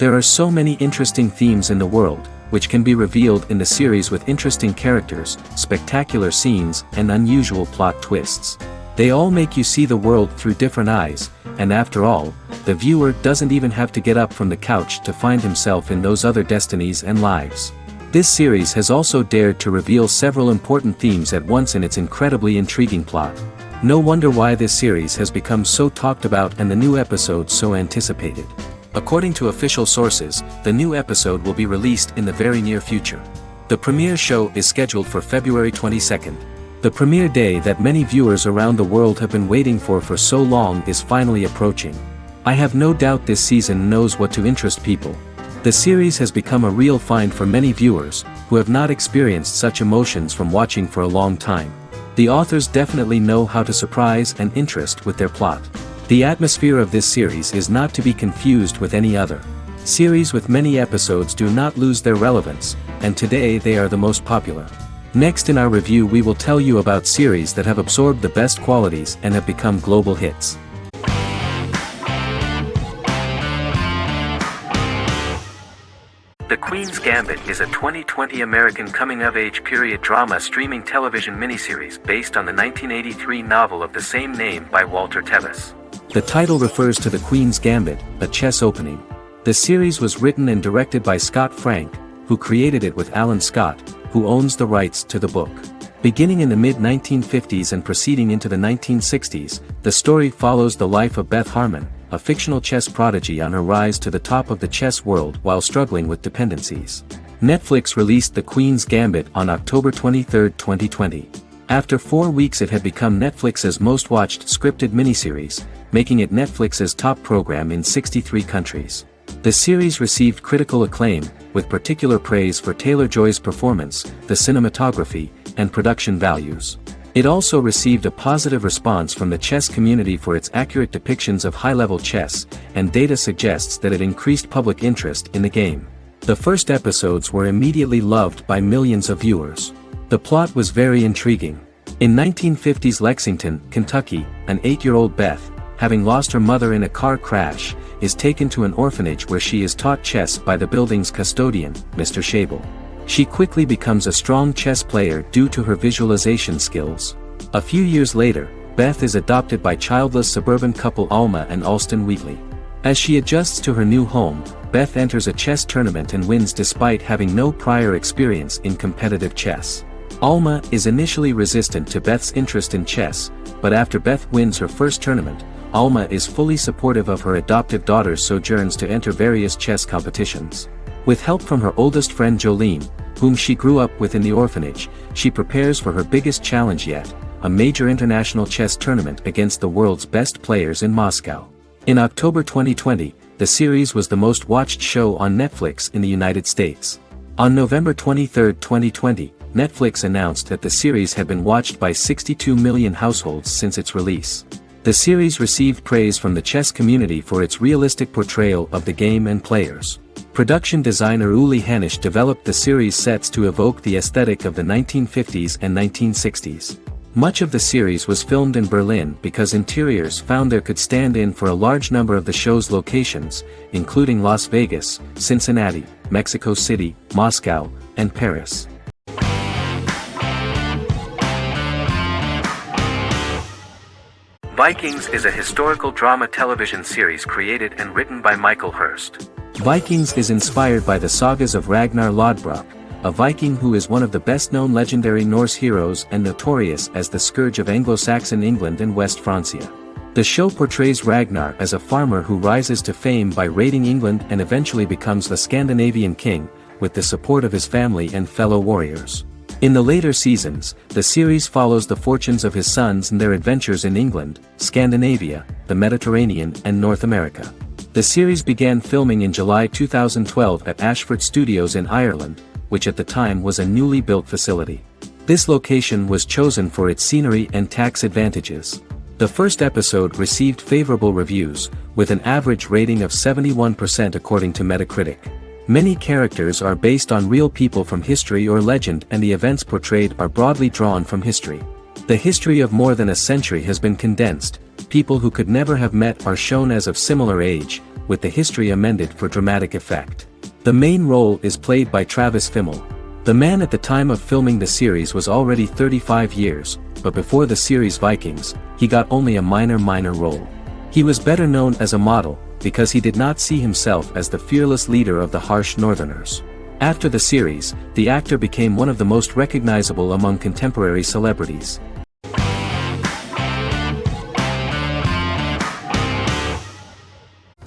There are so many interesting themes in the world, which can be revealed in the series with interesting characters, spectacular scenes, and unusual plot twists. They all make you see the world through different eyes, and after all, the viewer doesn't even have to get up from the couch to find himself in those other destinies and lives. This series has also dared to reveal several important themes at once in its incredibly intriguing plot. No wonder why this series has become so talked about and the new episodes so anticipated. According to official sources, the new episode will be released in the very near future. The premiere show is scheduled for February 22nd. The premiere day that many viewers around the world have been waiting for so long is finally approaching. I have no doubt this season knows what to interest people. The series has become a real find for many viewers, who have not experienced such emotions from watching for a long time. The authors definitely know how to surprise and interest with their plot. The atmosphere of this series is not to be confused with any other. Series with many episodes do not lose their relevance, and today they are the most popular. Next in our review we will tell you about series that have absorbed the best qualities and have become global hits. The Queen's Gambit is a 2020 American coming-of-age period drama streaming television miniseries based on the 1983 novel of the same name by Walter Tevis. The title refers to the Queen's Gambit, a chess opening. The series was written and directed by Scott Frank, who created it with Alan Scott, who owns the rights to the book. Beginning in the mid-1950s and proceeding into the 1960s, the story follows the life of Beth Harmon, a fictional chess prodigy on her rise to the top of the chess world while struggling with dependencies. Netflix released The Queen's Gambit on October 23, 2020. After 4 weeks it had become Netflix's most watched scripted miniseries, making it Netflix's top program in 63 countries. The series received critical acclaim, with particular praise for Taylor-Joy's performance, the cinematography, and production values. It also received a positive response from the chess community for its accurate depictions of high-level chess, and data suggests that it increased public interest in the game. The first episodes were immediately loved by millions of viewers. The plot was very intriguing. In 1950s Lexington, Kentucky, an 8-year-old Beth, having lost her mother in a car crash, is taken to an orphanage where she is taught chess by the building's custodian, Mr. Schabel. She quickly becomes a strong chess player due to her visualization skills. A few years later, Beth is adopted by childless suburban couple Alma and Alston Wheatley. As she adjusts to her new home, Beth enters a chess tournament and wins despite having no prior experience in competitive chess. Alma is initially resistant to Beth's interest in chess, but after Beth wins her first tournament, Alma is fully supportive of her adoptive daughter's sojourns to enter various chess competitions. With help from her oldest friend Jolene, whom she grew up with in the orphanage, she prepares for her biggest challenge yet, a major international chess tournament against the world's best players in Moscow. In October 2020, the series was the most watched show on Netflix in the United States. On November 23, 2020, Netflix announced that the series had been watched by 62 million households since its release. The series received praise from the chess community for its realistic portrayal of the game and players. Production designer Uli Hanisch developed the series sets to evoke the aesthetic of the 1950s and 1960s. Much of the series was filmed in Berlin because interiors found there could stand in for a large number of the show's locations, including Las Vegas, Cincinnati, Mexico City, Moscow, and Paris. Vikings is a historical drama television series created and written by Michael Hurst. Vikings is inspired by the sagas of Ragnar Lodbrok, a Viking who is one of the best-known legendary Norse heroes and notorious as the scourge of Anglo-Saxon England and West Francia. The show portrays Ragnar as a farmer who rises to fame by raiding England and eventually becomes the Scandinavian king, with the support of his family and fellow warriors. In the later seasons, the series follows the fortunes of his sons and their adventures in England, Scandinavia, the Mediterranean and North America. The series began filming in July 2012 at Ashford Studios in Ireland, which at the time was a newly built facility. This location was chosen for its scenery and tax advantages. The first episode received favorable reviews, with an average rating of 71% according to Metacritic. Many characters are based on real people from history or legend, and the events portrayed are broadly drawn from history. The history of more than a century has been condensed. People who could never have met are shown as of similar age, with the history amended for dramatic effect. The main role is played by Travis Fimmel. The man at the time of filming the series was already 35 years, but before the series Vikings, he got only a minor role. He was better known as a model, because he did not see himself as the fearless leader of the harsh Northerners. After the series, the actor became one of the most recognizable among contemporary celebrities.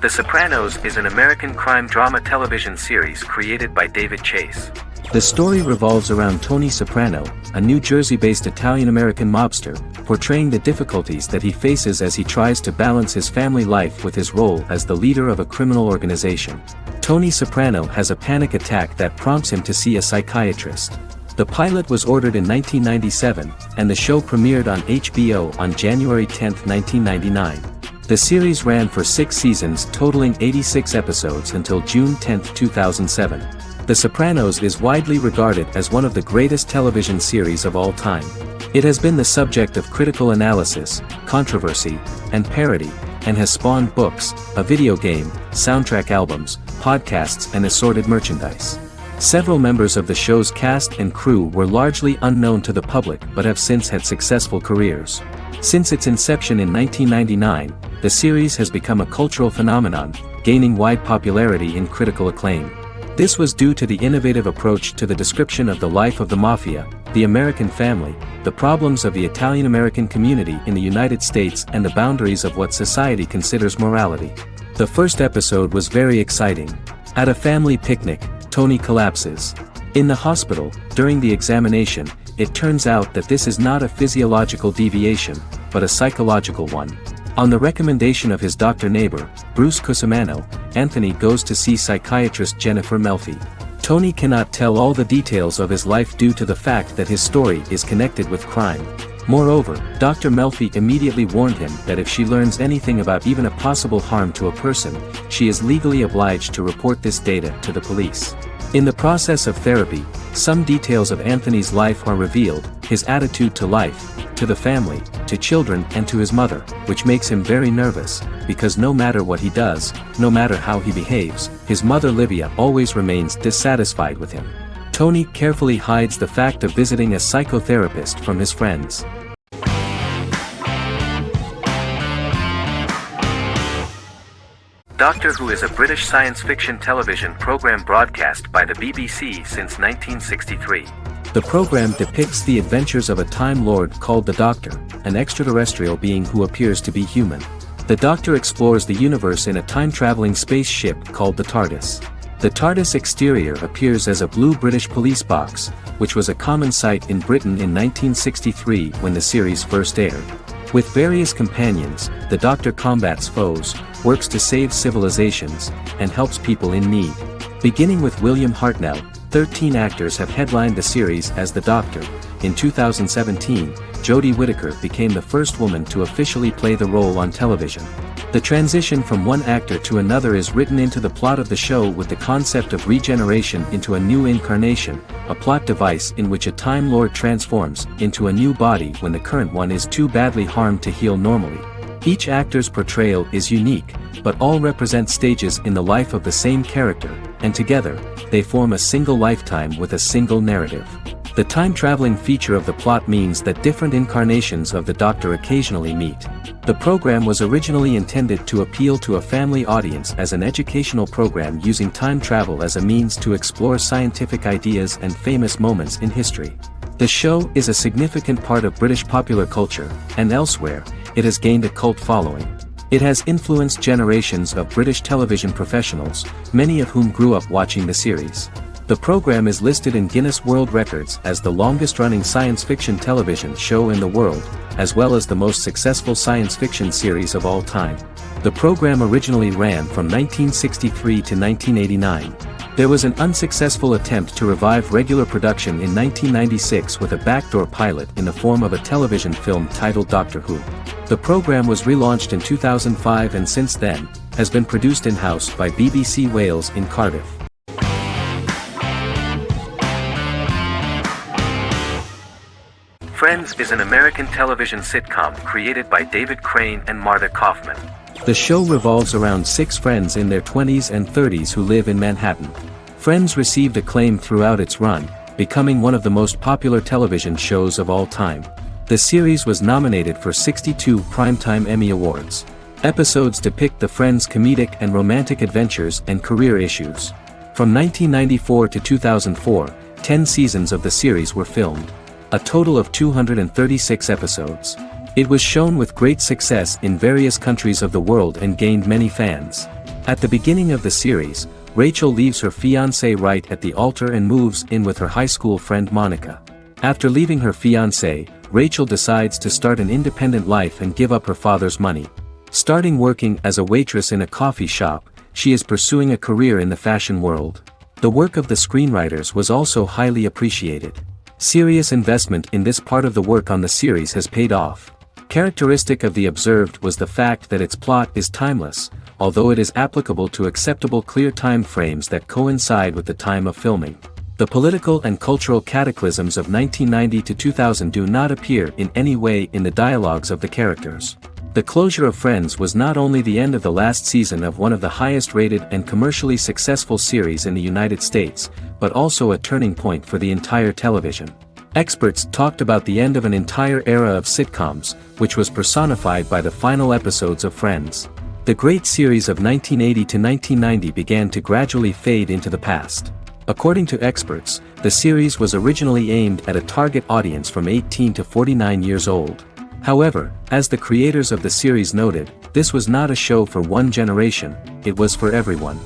The Sopranos is an American crime drama television series created by David Chase. The story revolves around Tony Soprano, a New Jersey-based Italian-American mobster, portraying the difficulties that he faces as he tries to balance his family life with his role as the leader of a criminal organization. Tony Soprano has a panic attack that prompts him to see a psychiatrist. The pilot was ordered in 1997, and the show premiered on HBO on January 10, 1999. The series ran for 6 seasons totaling 86 episodes until June 10, 2007. The Sopranos is widely regarded as one of the greatest television series of all time. It has been the subject of critical analysis, controversy, and parody, and has spawned books, a video game, soundtrack albums, podcasts and assorted merchandise. Several members of the show's cast and crew were largely unknown to the public but have since had successful careers. Since its inception in 1999, the series has become a cultural phenomenon, gaining wide popularity and critical acclaim. This was due to the innovative approach to the description of the life of the mafia, the American family, the problems of the Italian-American community in the United States and the boundaries of what society considers morality. The first episode was very exciting. At a family picnic, Tony collapses. In the hospital, during the examination, it turns out that this is not a physiological deviation, but a psychological one. On the recommendation of his doctor neighbor, Bruce Cusimano, Anthony goes to see psychiatrist Jennifer Melfi. Tony cannot tell all the details of his life due to the fact that his story is connected with crime. Moreover, Dr. Melfi immediately warned him that if she learns anything about even a possible harm to a person, she is legally obliged to report this data to the police. In the process of therapy, some details of Anthony's life are revealed, his attitude to life, to the family, to children and to his mother, which makes him very nervous, because no matter what he does, no matter how he behaves, his mother Livia always remains dissatisfied with him. Tony carefully hides the fact of visiting a psychotherapist from his friends. Doctor Who is a British science fiction television program broadcast by the BBC since 1963. The program depicts the adventures of a Time Lord called the Doctor, an extraterrestrial being who appears to be human. The Doctor explores the universe in a time-traveling spaceship called the TARDIS. The TARDIS exterior appears as a blue British police box, which was a common sight in Britain in 1963 when the series first aired. With various companions, the Doctor combats foes, works to save civilizations, and helps people in need. Beginning with William Hartnell, 13 actors have headlined the series as the Doctor. In 2017, Jodie Whittaker became the first woman to officially play the role on television. The transition from one actor to another is written into the plot of the show with the concept of regeneration into a new incarnation, a plot device in which a Time Lord transforms into a new body when the current one is too badly harmed to heal normally. Each actor's portrayal is unique, but all represent stages in the life of the same character, and together, they form a single lifetime with a single narrative. The time-traveling feature of the plot means that different incarnations of the Doctor occasionally meet. The program was originally intended to appeal to a family audience as an educational program using time travel as a means to explore scientific ideas and famous moments in history. The show is a significant part of British popular culture, and elsewhere, it has gained a cult following. It has influenced generations of British television professionals, many of whom grew up watching the series. The program is listed in Guinness World Records as the longest-running science fiction television show in the world, as well as the most successful science fiction series of all time. The program originally ran from 1963 to 1989. There was an unsuccessful attempt to revive regular production in 1996 with a backdoor pilot in the form of a television film titled Doctor Who. The program was relaunched in 2005 and since then, has been produced in-house by BBC Wales in Cardiff. Friends is an American television sitcom created by David Crane and Martha Kaufman. The show revolves around 6 friends in their 20s and 30s who live in Manhattan. Friends received acclaim throughout its run, becoming one of the most popular television shows of all time. The series was nominated for 62 Primetime Emmy Awards. Episodes depict the friends' comedic and romantic adventures and career issues. From 1994 to 2004, 10 seasons of the series were filmed. A total of 236 episodes. It was shown with great success in various countries of the world and gained many fans. At the beginning of the series, Rachel leaves her fiancé right at the altar and moves in with her high school friend Monica. After leaving her fiancé, Rachel decides to start an independent life and give up her father's money. Starting working as a waitress in a coffee shop, she is pursuing a career in the fashion world. The work of the screenwriters was also highly appreciated. Serious investment in this part of the work on the series has paid off. Characteristic of The Observed was the fact that its plot is timeless, although it is applicable to acceptable clear time frames that coincide with the time of filming. The political and cultural cataclysms of 1990 to 2000 do not appear in any way in the dialogues of the characters. The closure of Friends was not only the end of the last season of one of the highest-rated and commercially successful series in the United States, but also a turning point for the entire television. Experts talked about the end of an entire era of sitcoms, which was personified by the final episodes of Friends. The great series of 1980 to 1990 began to gradually fade into the past. According to experts, the series was originally aimed at a target audience from 18 to 49 years old. However, as the creators of the series noted, this was not a show for one generation, it was for everyone.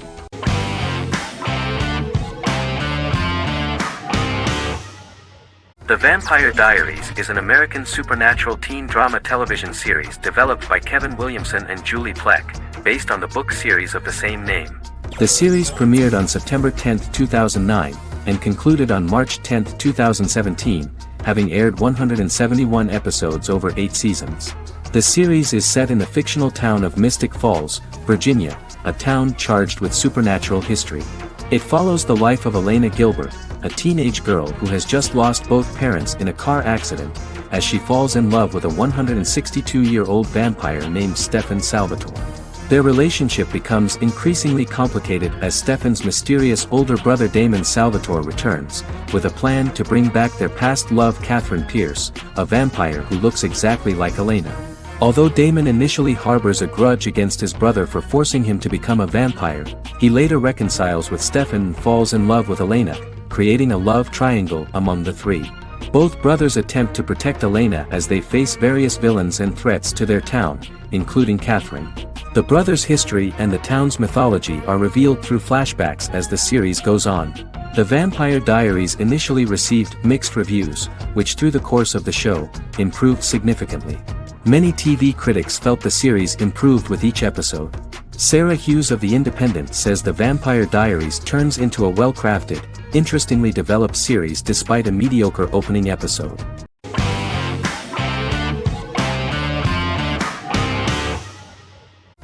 The Vampire Diaries is an American supernatural teen drama television series developed by Kevin Williamson and Julie Plec, based on the book series of the same name. The series premiered on September 10, 2009, and concluded on March 10, 2017, having aired 171 episodes over 8 seasons. The series is set in the fictional town of Mystic Falls, Virginia, a town charged with supernatural history. It follows the life of Elena Gilbert, a teenage girl who has just lost both parents in a car accident, as she falls in love with a 162-year-old vampire named Stefan Salvatore. Their relationship becomes increasingly complicated as Stefan's mysterious older brother Damon Salvatore returns, with a plan to bring back their past love Catherine Pierce, a vampire who looks exactly like Elena. Although Damon initially harbors a grudge against his brother for forcing him to become a vampire, he later reconciles with Stefan and falls in love with Elena, creating a love triangle among the three. Both brothers attempt to protect Elena as they face various villains and threats to their town, including Catherine. The brothers' history and the town's mythology are revealed through flashbacks as the series goes on. The Vampire Diaries initially received mixed reviews, which through the course of the show, improved significantly. Many TV critics felt the series improved with each episode. Sarah Hughes of The Independent says The Vampire Diaries turns into a well-crafted, interestingly developed series despite a mediocre opening episode.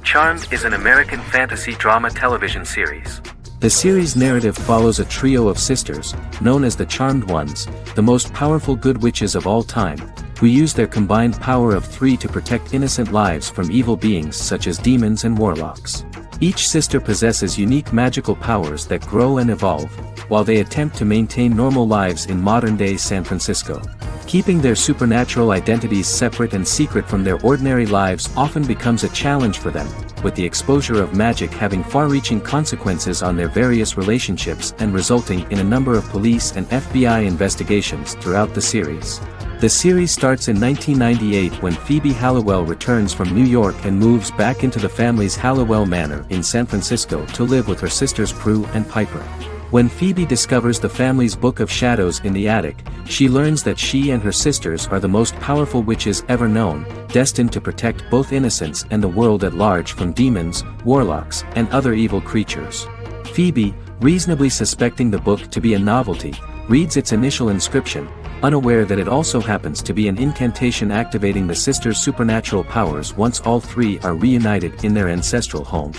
Charmed is an American fantasy drama television series. The series' narrative follows a trio of sisters, known as the Charmed Ones, the most powerful good witches of all time, who use their combined power of 3 to protect innocent lives from evil beings such as demons and warlocks. Each sister possesses unique magical powers that grow and evolve, while they attempt to maintain normal lives in modern-day San Francisco. Keeping their supernatural identities separate and secret from their ordinary lives often becomes a challenge for them, with the exposure of magic having far-reaching consequences on their various relationships and resulting in a number of police and FBI investigations throughout the series. The series starts in 1998 when Phoebe Halliwell returns from New York and moves back into the family's Halliwell Manor in San Francisco to live with her sisters Prue and Piper. When Phoebe discovers the family's Book of Shadows in the attic, she learns that she and her sisters are the most powerful witches ever known, destined to protect both innocents and the world at large from demons, warlocks, and other evil creatures. Phoebe, reasonably suspecting the book to be a novelty, reads its initial inscription, unaware that it also happens to be an incantation activating the sisters' supernatural powers once all three are reunited in their ancestral home.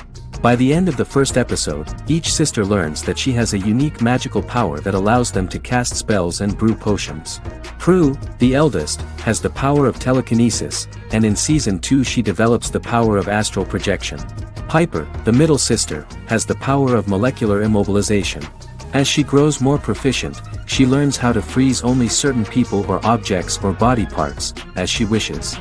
By the end of the first episode, each sister learns that she has a unique magical power that allows them to cast spells and brew potions. Prue, the eldest, has the power of telekinesis, and in Season 2 she develops the power of astral projection. Piper, the middle sister, has the power of molecular immobilization. As she grows more proficient, she learns how to freeze only certain people or objects or body parts, as she wishes.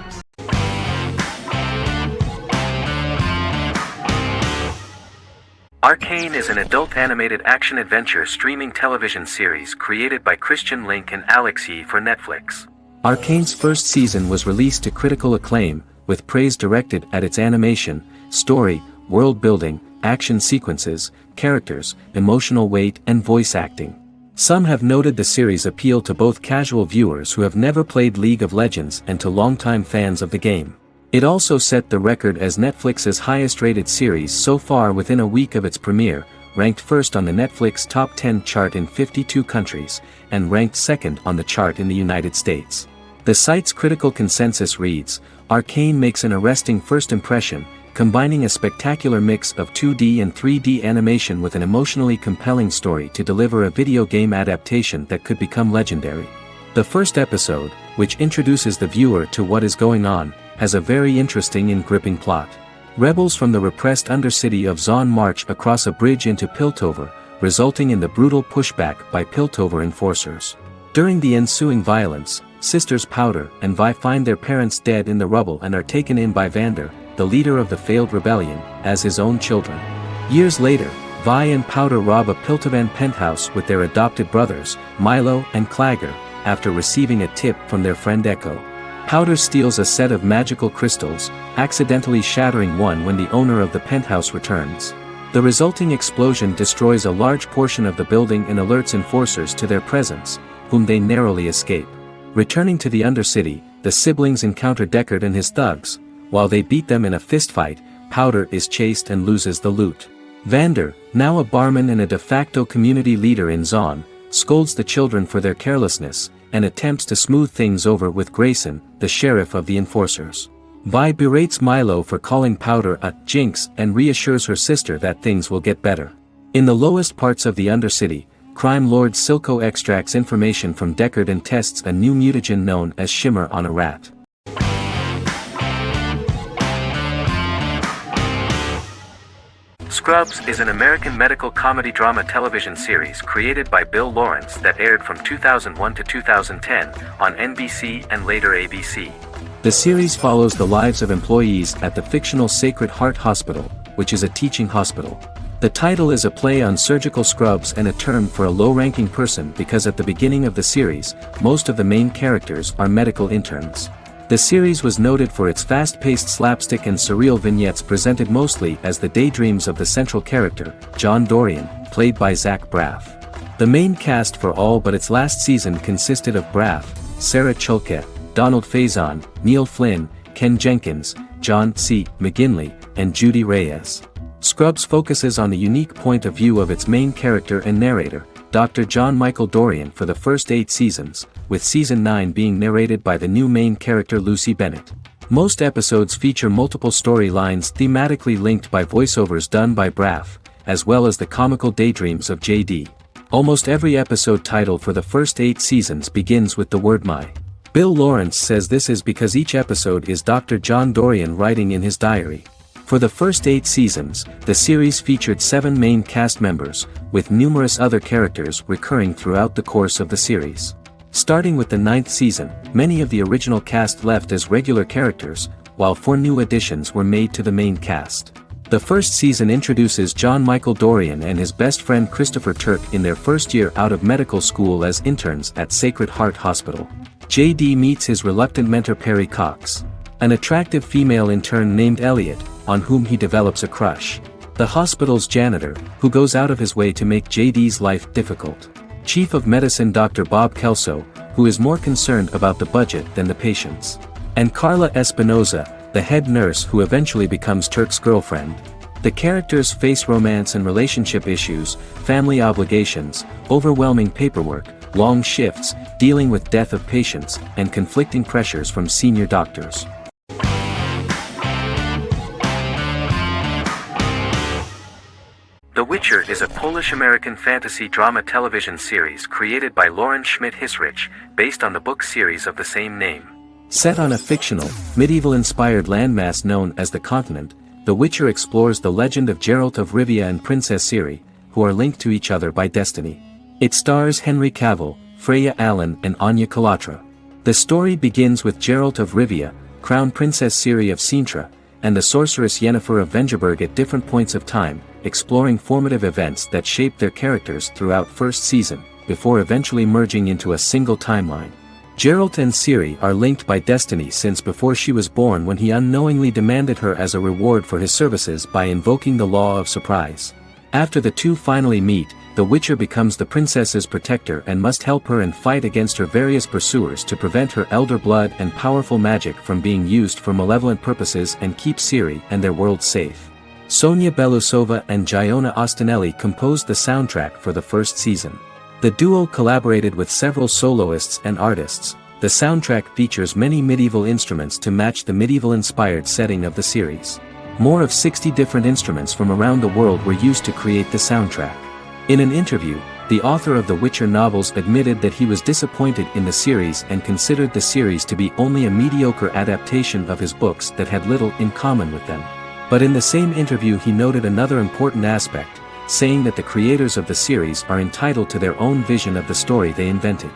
Arcane is an adult animated action-adventure streaming television series created by Christian Link and Alex Yee for Netflix. Arcane's first season was released to critical acclaim, with praise directed at its animation, story, world building, action sequences, characters, emotional weight and voice acting. Some have noted the series' appeal to both casual viewers who have never played League of Legends and to longtime fans of the game. It also set the record as Netflix's highest-rated series so far within a week of its premiere, ranked first on the Netflix Top 10 chart in 52 countries, and ranked second on the chart in the United States. The site's critical consensus reads, "Arcane makes an arresting first impression, combining a spectacular mix of 2D and 3D animation with an emotionally compelling story to deliver a video game adaptation that could become legendary." The first episode, which introduces the viewer to what is going on, has a very interesting and gripping plot. Rebels from the repressed undercity of Zaun march across a bridge into Piltover, resulting in the brutal pushback by Piltover enforcers. During the ensuing violence, sisters Powder and Vi find their parents dead in the rubble and are taken in by Vander, the leader of the failed rebellion, as his own children. Years later, Vi and Powder rob a Piltovan penthouse with their adopted brothers, Milo and Clagger, after receiving a tip from their friend Echo. Powder steals a set of magical crystals, accidentally shattering one when the owner of the penthouse returns. The resulting explosion destroys a large portion of the building and alerts enforcers to their presence, whom they narrowly escape. Returning to the Undercity, the siblings encounter Deckard and his thugs. While they beat them in a fistfight, Powder is chased and loses the loot. Vander, now a barman and a de facto community leader in Zaun, scolds the children for their carelessness, and attempts to smooth things over with Grayson, the sheriff of the enforcers. Vi berates Milo for calling Powder a jinx and reassures her sister that things will get better. In the lowest parts of the Undercity, crime lord Silco extracts information from Deckard and tests a new mutagen known as Shimmer on a rat. Scrubs is an American medical comedy drama television series created by Bill Lawrence that aired from 2001 to 2010 on NBC and later ABC. The series follows the lives of employees at the fictional Sacred Heart Hospital, which is a teaching hospital. The title is a play on surgical scrubs and a term for a low-ranking person because at the beginning of the series, most of the main characters are medical interns. The series was noted for its fast-paced slapstick and surreal vignettes presented mostly as the daydreams of the central character, John Dorian, played by Zach Braff. The main cast for all but its last season consisted of Braff, Sarah Chulke, Donald Faison, Neil Flynn, Ken Jenkins, John C. McGinley, and Judy Reyes. Scrubs focuses on the unique point of view of its main character and narrator, Dr. John Michael Dorian for the first 8 seasons, with Season 9 being narrated by the new main character Lucy Bennett. Most episodes feature multiple storylines thematically linked by voiceovers done by Braff, as well as the comical daydreams of JD. Almost every episode title for the first 8 seasons begins with the word my. Bill Lawrence says this is because each episode is Dr. John Dorian writing in his diary. For the first 8 seasons, the series featured 7 main cast members, with numerous other characters recurring throughout the course of the series. Starting with the 9th season, many of the original cast left as regular characters, while 4 new additions were made to the main cast. The first season introduces John Michael Dorian and his best friend Christopher Turk in their first year out of medical school as interns at Sacred Heart Hospital. JD meets his reluctant mentor Perry Cox, an attractive female intern named Elliot, on whom he develops a crush. The hospital's janitor, who goes out of his way to make JD's life difficult. Chief of Medicine Dr. Bob Kelso, who is more concerned about the budget than the patients. And Carla Espinoza, the head nurse who eventually becomes Turk's girlfriend. The characters face romance and relationship issues, family obligations, overwhelming paperwork, long shifts, dealing with death of patients, and conflicting pressures from senior doctors. The Witcher is a Polish-American fantasy drama television series created by Lauren Schmidt-Hissrich, based on the book series of the same name. Set on a fictional, medieval-inspired landmass known as the Continent, The Witcher explores the legend of Geralt of Rivia and Princess Ciri, who are linked to each other by destiny. It stars Henry Cavill, Freya Allan and Anya Chalotra. The story begins with Geralt of Rivia, Crown Princess Ciri of Cintra, and the sorceress Yennefer of Vengerberg at different points of time, exploring formative events that shape their characters throughout first season, before eventually merging into a single timeline. Geralt and Ciri are linked by destiny since before she was born, when he unknowingly demanded her as a reward for his services by invoking the Law of Surprise. After the two finally meet, the Witcher becomes the princess's protector and must help her and fight against her various pursuers to prevent her elder blood and powerful magic from being used for malevolent purposes and keep Ciri and their world safe. Sonia Belousova and Giona Ostinelli composed the soundtrack for the first season. The duo collaborated with several soloists and artists. The soundtrack features many medieval instruments to match the medieval-inspired setting of the series. More of 60 different instruments from around the world were used to create the soundtrack. In an interview, the author of the Witcher novels admitted that he was disappointed in the series and considered the series to be only a mediocre adaptation of his books that had little in common with them. But in the same interview he noted another important aspect, saying that the creators of the series are entitled to their own vision of the story they invented.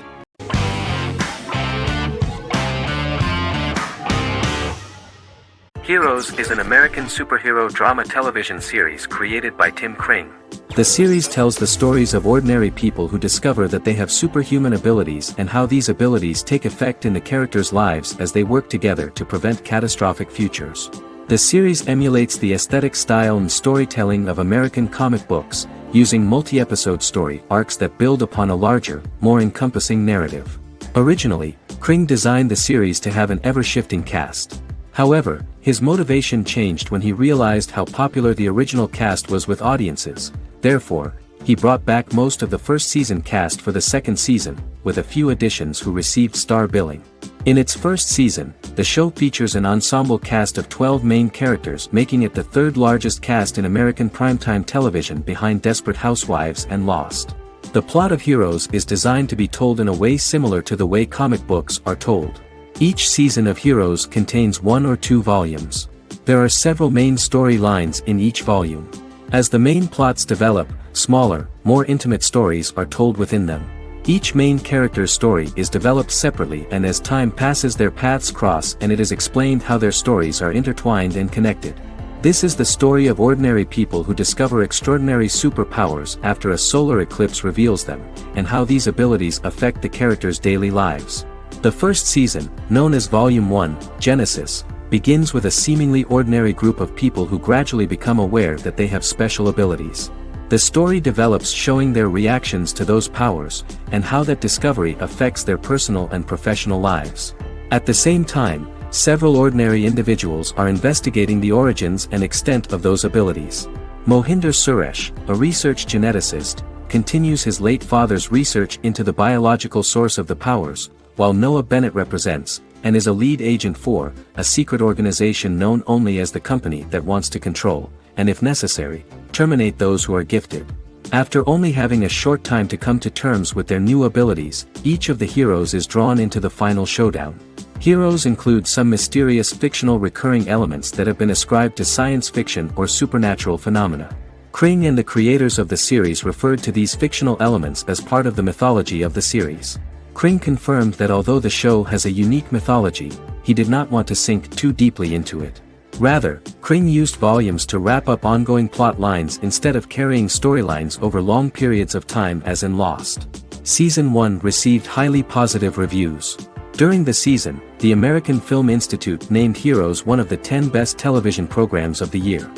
Heroes is an American superhero drama television series created by Tim Kring. The series tells the stories of ordinary people who discover that they have superhuman abilities and how these abilities take effect in the characters' lives as they work together to prevent catastrophic futures. The series emulates the aesthetic style and storytelling of American comic books, using multi-episode story arcs that build upon a larger, more encompassing narrative. Originally, Kring designed the series to have an ever-shifting cast. However, his motivation changed when he realized how popular the original cast was with audiences. Therefore, he brought back most of the first season cast for the second season, with a few additions who received star billing. In its first season, the show features an ensemble cast of 12 main characters, making it the third largest cast in American primetime television behind Desperate Housewives and Lost. The plot of Heroes is designed to be told in a way similar to the way comic books are told. Each season of Heroes contains 1 or 2 volumes. There are several main storylines in each volume. As the main plots develop, smaller, more intimate stories are told within them. Each main character's story is developed separately, and as time passes their paths cross and it is explained how their stories are intertwined and connected. This is the story of ordinary people who discover extraordinary superpowers after a solar eclipse reveals them, and how these abilities affect the characters' daily lives. The first season, known as Volume 1, Genesis, begins with a seemingly ordinary group of people who gradually become aware that they have special abilities. The story develops showing their reactions to those powers, and how that discovery affects their personal and professional lives. At the same time, several ordinary individuals are investigating the origins and extent of those abilities. Mohinder Suresh, a research geneticist, continues his late father's research into the biological source of the powers, while Noah Bennett represents, and is a lead agent for, a secret organization known only as the Company that wants to control, and if necessary, terminate those who are gifted. After only having a short time to come to terms with their new abilities, each of the heroes is drawn into the final showdown. Heroes include some mysterious fictional recurring elements that have been ascribed to science fiction or supernatural phenomena. Kring and the creators of the series referred to these fictional elements as part of the mythology of the series. Kring confirmed that although the show has a unique mythology, he did not want to sink too deeply into it. Rather, Kring used volumes to wrap up ongoing plot lines instead of carrying storylines over long periods of time as in Lost. Season 1 received highly positive reviews. During the season, the American Film Institute named Heroes one of the 10 best television programs of the year.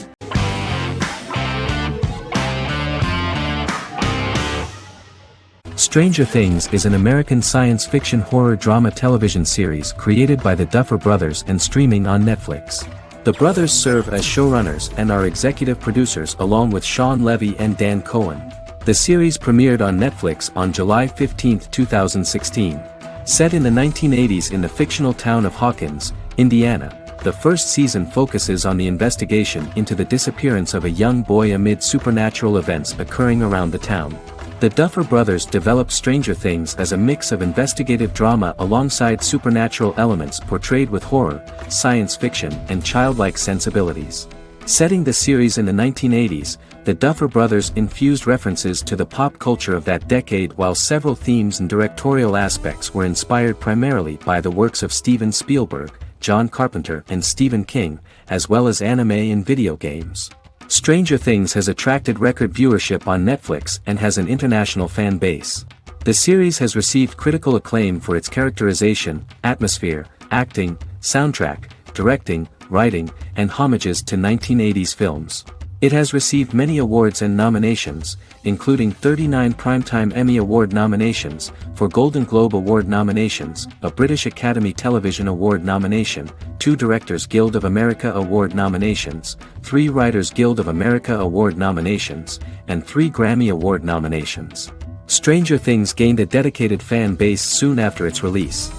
Stranger Things is an American science fiction horror drama television series created by the Duffer Brothers and streaming on Netflix. The brothers serve as showrunners and are executive producers along with Sean Levy and Dan Cohen. The series premiered on Netflix on July 15, 2016. Set in the 1980s in the fictional town of Hawkins, Indiana, The first season focuses on the investigation into the disappearance of a young boy amid supernatural events occurring around the town. The Duffer Brothers developed Stranger Things as a mix of investigative drama alongside supernatural elements portrayed with horror, science fiction, and childlike sensibilities. Setting the series in the 1980s, the Duffer Brothers infused references to the pop culture of that decade, while several themes and directorial aspects were inspired primarily by the works of Steven Spielberg, John Carpenter, and Stephen King, as well as anime and video games. Stranger Things has attracted record viewership on Netflix and has an international fan base. The series has received critical acclaim for its characterization, atmosphere, acting, soundtrack, directing, writing, and homages to 1980s films. It has received many awards and nominations, including 39 Primetime Emmy Award nominations, 4 Golden Globe Award nominations, a British Academy Television Award nomination, 2 Directors Guild of America Award nominations, 3 Writers Guild of America Award nominations, and 3 Grammy Award nominations. Stranger Things gained a dedicated fan base soon after its release.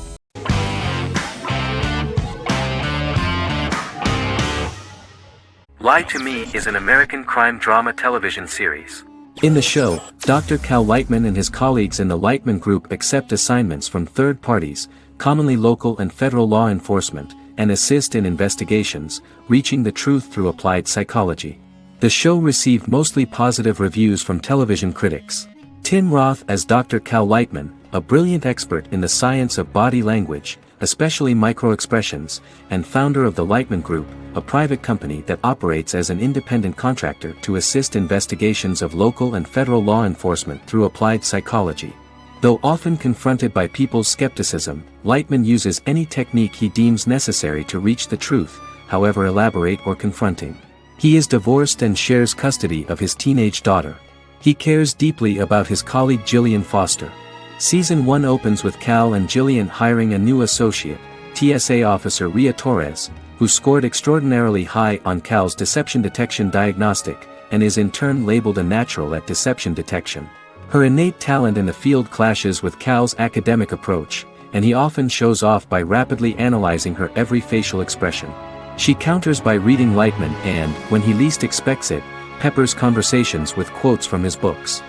Lie to Me is an American crime drama television series. In the show, Dr. Cal Lightman and his colleagues in the Lightman Group accept assignments from third parties, commonly local and federal law enforcement, and assist in investigations, reaching the truth through applied psychology. The show received mostly positive reviews from television critics. Tim Roth as Dr. Cal Lightman, a brilliant expert in the science of body language, especially microexpressions, and founder of the Lightman Group, a private company that operates as an independent contractor to assist investigations of local and federal law enforcement through applied psychology. Though often confronted by people's skepticism, Lightman uses any technique he deems necessary to reach the truth, however elaborate or confronting. He is divorced and shares custody of his teenage daughter. He cares deeply about his colleague Gillian Foster. Season 1 opens with Cal and Gillian hiring a new associate, TSA officer Ria Torres, who scored extraordinarily high on Cal's deception detection diagnostic, and is in turn labeled a natural at deception detection. Her innate talent in the field clashes with Cal's academic approach, and he often shows off by rapidly analyzing her every facial expression. She counters by reading Lightman and, when he least expects it, peppers conversations with quotes from his books.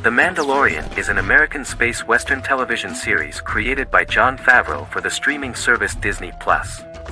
The Mandalorian is an American space western television series created by Jon Favreau for the streaming service Disney+.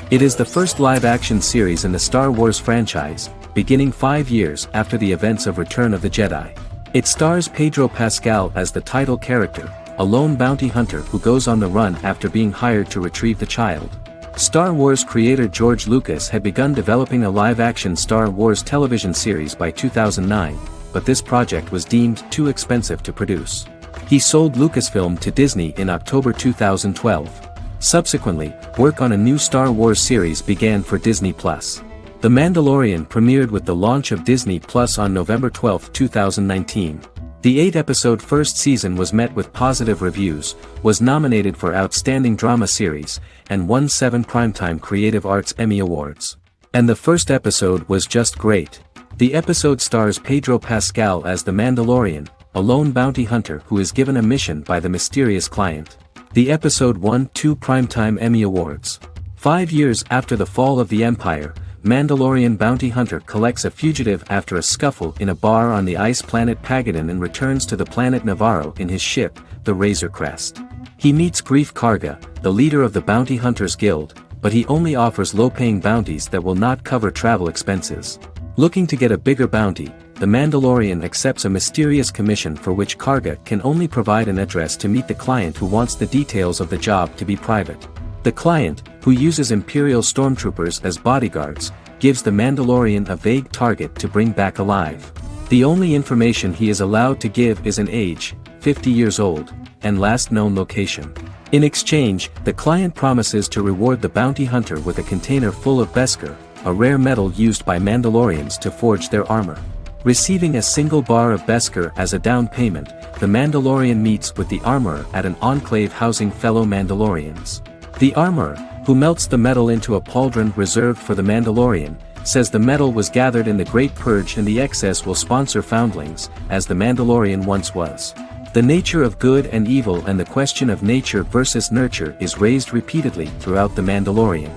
It is the first live-action series in the Star Wars franchise, beginning 5 years after the events of Return of the Jedi. It stars Pedro Pascal as the title character, a lone bounty hunter who goes on the run after being hired to retrieve the child. Star Wars creator George Lucas had begun developing a live-action Star Wars television series by 2009, but this project was deemed too expensive to produce. He sold Lucasfilm to Disney in October 2012. Subsequently, work on a new Star Wars series began for Disney+. The Mandalorian premiered with the launch of Disney Plus on November 12, 2019. The 8-episode first season was met with positive reviews, was nominated for Outstanding Drama Series, and won 7 Primetime Creative Arts Emmy Awards. And the first episode was just great. The episode stars Pedro Pascal as the Mandalorian, a lone bounty hunter who is given a mission by the mysterious client. The episode won 2 Primetime Emmy Awards. 5 years after the fall of the Empire, Mandalorian bounty hunter collects a fugitive after a scuffle in a bar on the ice planet Pagadan and returns to the planet Navarro in his ship, the Razor Crest. He meets Greef Karga, the leader of the Bounty Hunters Guild, but he only offers low-paying bounties that will not cover travel expenses. Looking to get a bigger bounty, the Mandalorian accepts a mysterious commission for which Karga can only provide an address to meet the client who wants the details of the job to be private. The client, who uses Imperial stormtroopers as bodyguards, gives the Mandalorian a vague target to bring back alive. The only information he is allowed to give is an age, 50 years old, and last known location. In exchange, the client promises to reward the bounty hunter with a container full of Beskar, a rare metal used by Mandalorians to forge their armor. Receiving a single bar of Beskar as a down payment, the Mandalorian meets with the armorer at an enclave housing fellow Mandalorians. The armorer, who melts the metal into a pauldron reserved for the Mandalorian, says the metal was gathered in the Great Purge and the excess will sponsor foundlings, as the Mandalorian once was. The nature of good and evil and the question of nature versus nurture is raised repeatedly throughout The Mandalorian.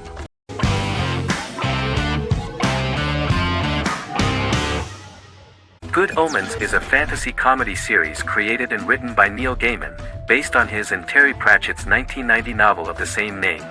Good Omens is a fantasy comedy series created and written by Neil Gaiman, based on his and Terry Pratchett's 1990 novel of the same name.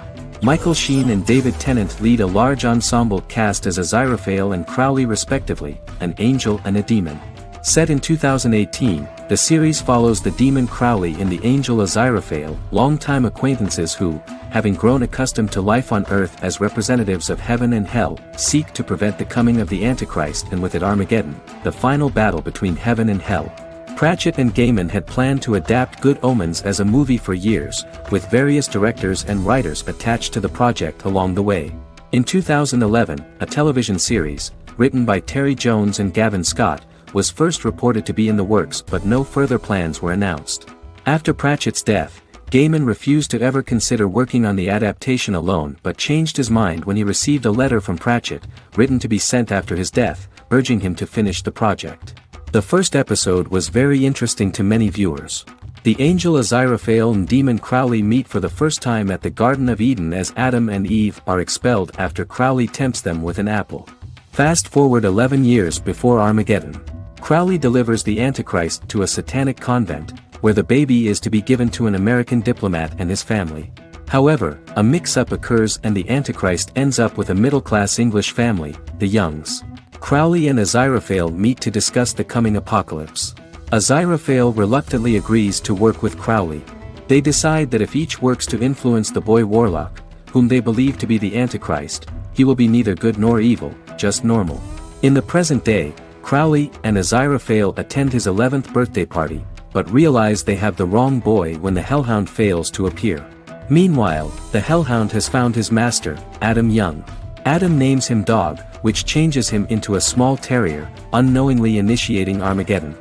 Michael Sheen and David Tennant lead a large ensemble cast as Aziraphale and Crowley respectively, an angel and a demon. Set in 2018, the series follows the demon Crowley and the angel Aziraphale, longtime acquaintances who, having grown accustomed to life on Earth as representatives of heaven and hell, seek to prevent the coming of the Antichrist and with it Armageddon, the final battle between heaven and hell. Pratchett and Gaiman had planned to adapt Good Omens as a movie for years, with various directors and writers attached to the project along the way. In 2011, a television series, written by Terry Jones and Gavin Scott, was first reported to be in the works but no further plans were announced. After Pratchett's death, Gaiman refused to ever consider working on the adaptation alone but changed his mind when he received a letter from Pratchett, written to be sent after his death, urging him to finish the project. The first episode was very interesting to many viewers. The angel Aziraphale and demon Crowley meet for the first time at the Garden of Eden as Adam and Eve are expelled after Crowley tempts them with an apple. Fast forward 11 years before Armageddon. Crowley delivers the Antichrist to a satanic convent, where the baby is to be given to an American diplomat and his family. However, a mix-up occurs and the Antichrist ends up with a middle-class English family, the Youngs. Crowley and Aziraphale meet to discuss the coming apocalypse. Aziraphale reluctantly agrees to work with Crowley. They decide that if each works to influence the boy Warlock, whom they believe to be the Antichrist, he will be neither good nor evil, just normal. In the present day, Crowley and Aziraphale attend his 11th birthday party, but realize they have the wrong boy when the Hellhound fails to appear. Meanwhile, the Hellhound has found his master, Adam Young. Adam names him Dog, which changes him into a small terrier, unknowingly initiating Armageddon.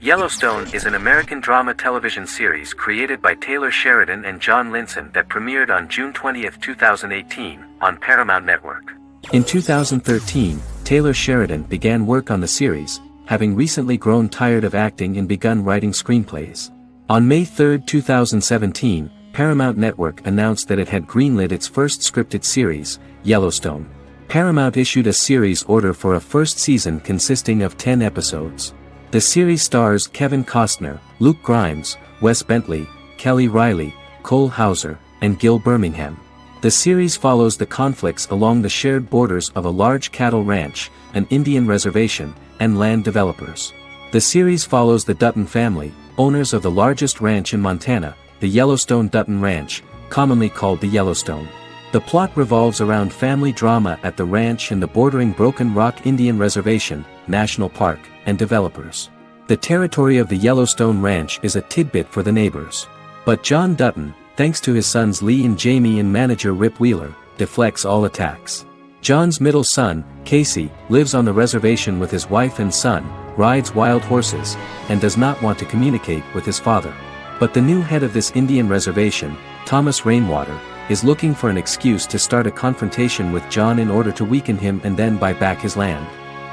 Yellowstone is an American drama television series created by Taylor Sheridan and John Linson that premiered on June 20, 2018, on Paramount Network. In 2013, Taylor Sheridan began work on the series, having recently grown tired of acting and begun writing screenplays. On May 3, 2017, Paramount Network announced that it had greenlit its first scripted series, Yellowstone. Paramount issued a series order for a first season consisting of 10 episodes. The series stars Kevin Costner, Luke Grimes, Wes Bentley, Kelly Riley, Cole Hauser, and Gil Birmingham. The series follows the conflicts along the shared borders of a large cattle ranch, an Indian reservation, and land developers. The series follows the Dutton family, owners of the largest ranch in Montana, the Yellowstone Dutton Ranch, commonly called the Yellowstone. The plot revolves around family drama at the ranch and the bordering Broken Rock Indian Reservation, National Park, and developers. The territory of the Yellowstone Ranch is a tidbit for the neighbors. But John Dutton, thanks to his sons Lee and Jamie and manager Rip Wheeler, deflects all attacks. John's middle son, Casey, lives on the reservation with his wife and son, rides wild horses, and does not want to communicate with his father. But the new head of this Indian reservation, Thomas Rainwater, is looking for an excuse to start a confrontation with John in order to weaken him and then buy back his land.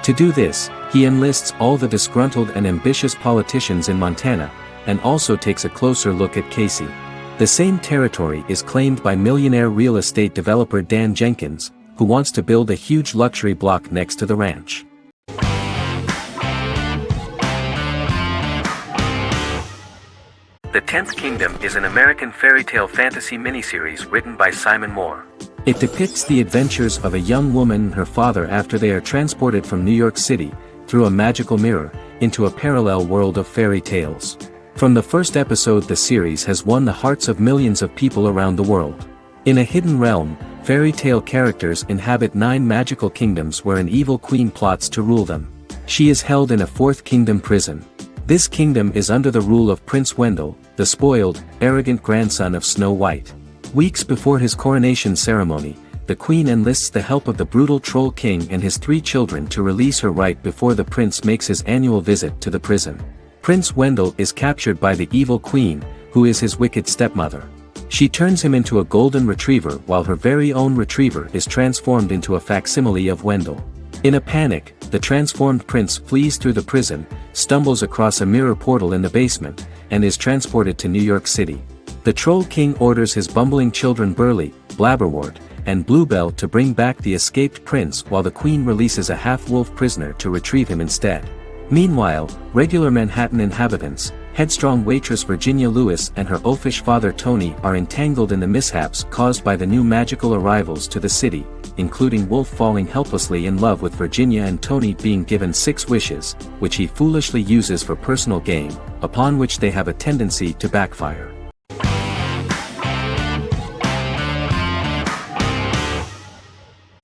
To do this, he enlists all the disgruntled and ambitious politicians in Montana, and also takes a closer look at Casey. The same territory is claimed by millionaire real estate developer Dan Jenkins, who wants to build a huge luxury block next to the ranch. The Tenth Kingdom is an American fairy tale fantasy miniseries written by Simon Moore. It depicts the adventures of a young woman and her father after they are transported from New York City, through a magical mirror, into a parallel world of fairy tales. From the first episode, the series has won the hearts of millions of people around the world. In a hidden realm, fairy tale characters inhabit 9 magical kingdoms where an evil queen plots to rule them. She is held in a 4th kingdom prison. This kingdom is under the rule of Prince Wendell, the spoiled, arrogant grandson of Snow White. Weeks before his coronation ceremony, the queen enlists the help of the brutal Troll King and his 3 children to release her right before the prince makes his annual visit to the prison. Prince Wendell is captured by the evil queen, who is his wicked stepmother. She turns him into a golden retriever while her very own retriever is transformed into a facsimile of Wendell. In a panic, the transformed prince flees through the prison, stumbles across a mirror portal in the basement, and is transported to New York City. The Troll King orders his bumbling children Burly, Blabberwort, and Bluebell to bring back the escaped prince while the Queen releases a half-wolf prisoner to retrieve him instead. Meanwhile, regular Manhattan inhabitants, headstrong waitress Virginia Lewis and her oafish father Tony are entangled in the mishaps caused by the new magical arrivals to the city, including Wolf falling helplessly in love with Virginia and Tony being given 6 wishes, which he foolishly uses for personal gain, upon which they have a tendency to backfire.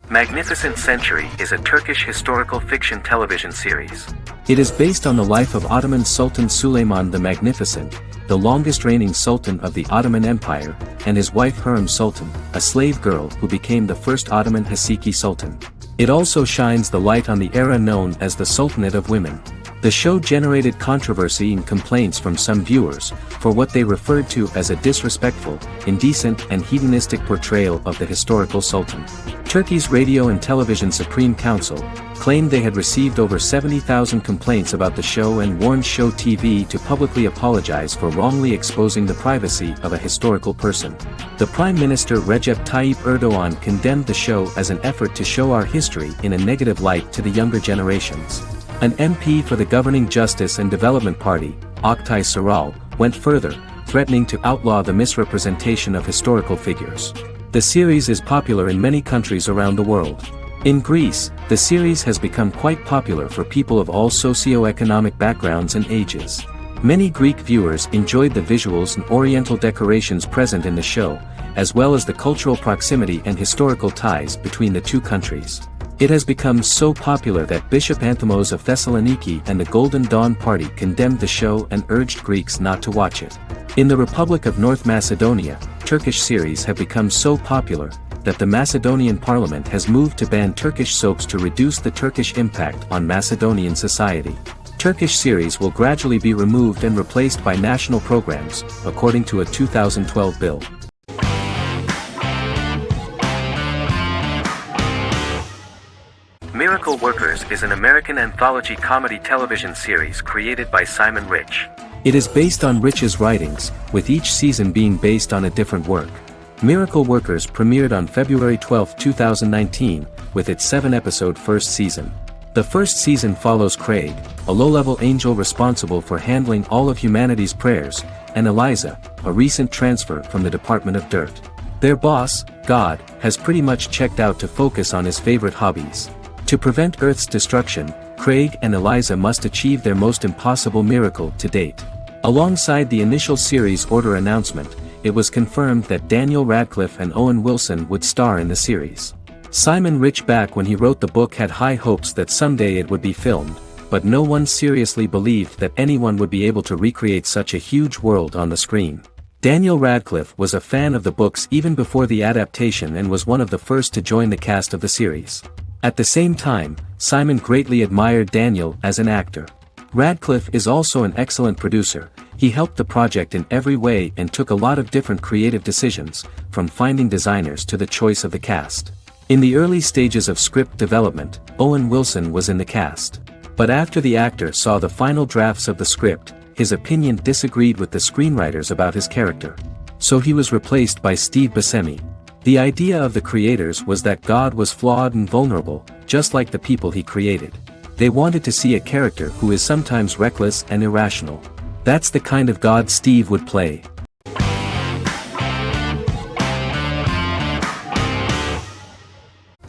Magnificent Century is a Turkish historical fiction television series. It is based on the life of Ottoman Sultan Süleyman the Magnificent, the longest reigning sultan of the Ottoman Empire, and his wife Hürrem Sultan, a slave girl who became the first Ottoman Haseki Sultan. It also shines the light on the era known as the Sultanate of Women. The show generated controversy and complaints from some viewers, for what they referred to as a disrespectful, indecent and hedonistic portrayal of the historical sultan. Turkey's Radio and Television Supreme Council claimed they had received over 70,000 complaints about the show and warned Show TV to publicly apologize for wrongly exposing the privacy of a historical person. The Prime Minister Recep Tayyip Erdogan condemned the show as an effort to show our history in a negative light to the younger generations. An MP for the governing Justice and Development Party, Oktay Saral, went further, threatening to outlaw the misrepresentation of historical figures. The series is popular in many countries around the world. In Greece, the series has become quite popular for people of all socio-economic backgrounds and ages. Many Greek viewers enjoyed the visuals and oriental decorations present in the show, as well as the cultural proximity and historical ties between the two countries. It has become so popular that Bishop Anthimos of Thessaloniki and the Golden Dawn Party condemned the show and urged Greeks not to watch it. In the Republic of North Macedonia, Turkish series have become so popular that the Macedonian parliament has moved to ban Turkish soaps to reduce the Turkish impact on Macedonian society. Turkish series will gradually be removed and replaced by national programs, according to a 2012 bill. Miracle Workers is an American anthology comedy television series created by Simon Rich. It is based on Rich's writings, with each season being based on a different work. Miracle Workers premiered on February 12, 2019, with its 7-episode first season. The first season follows Craig, a low-level angel responsible for handling all of humanity's prayers, and Eliza, a recent transfer from the Department of Dirt. Their boss, God, has pretty much checked out to focus on his favorite hobbies. To prevent Earth's destruction, Craig and Eliza must achieve their most impossible miracle to date. Alongside the initial series order announcement, it was confirmed that Daniel Radcliffe and Owen Wilson would star in the series. Simon Rich back when he wrote the book had high hopes that someday it would be filmed, but no one seriously believed that anyone would be able to recreate such a huge world on the screen. Daniel Radcliffe was a fan of the books even before the adaptation and was one of the first to join the cast of the series. At the same time, Simon greatly admired Daniel as an actor. Radcliffe is also an excellent producer. He helped the project in every way and took a lot of different creative decisions, from finding designers to the choice of the cast. In the early stages of script development, Owen Wilson was in the cast. But after the actor saw the final drafts of the script, his opinion disagreed with the screenwriters about his character. So he was replaced by Steve Buscemi. The idea of the creators was that God was flawed and vulnerable, just like the people he created. They wanted to see a character who is sometimes reckless and irrational. That's the kind of God Steve would play.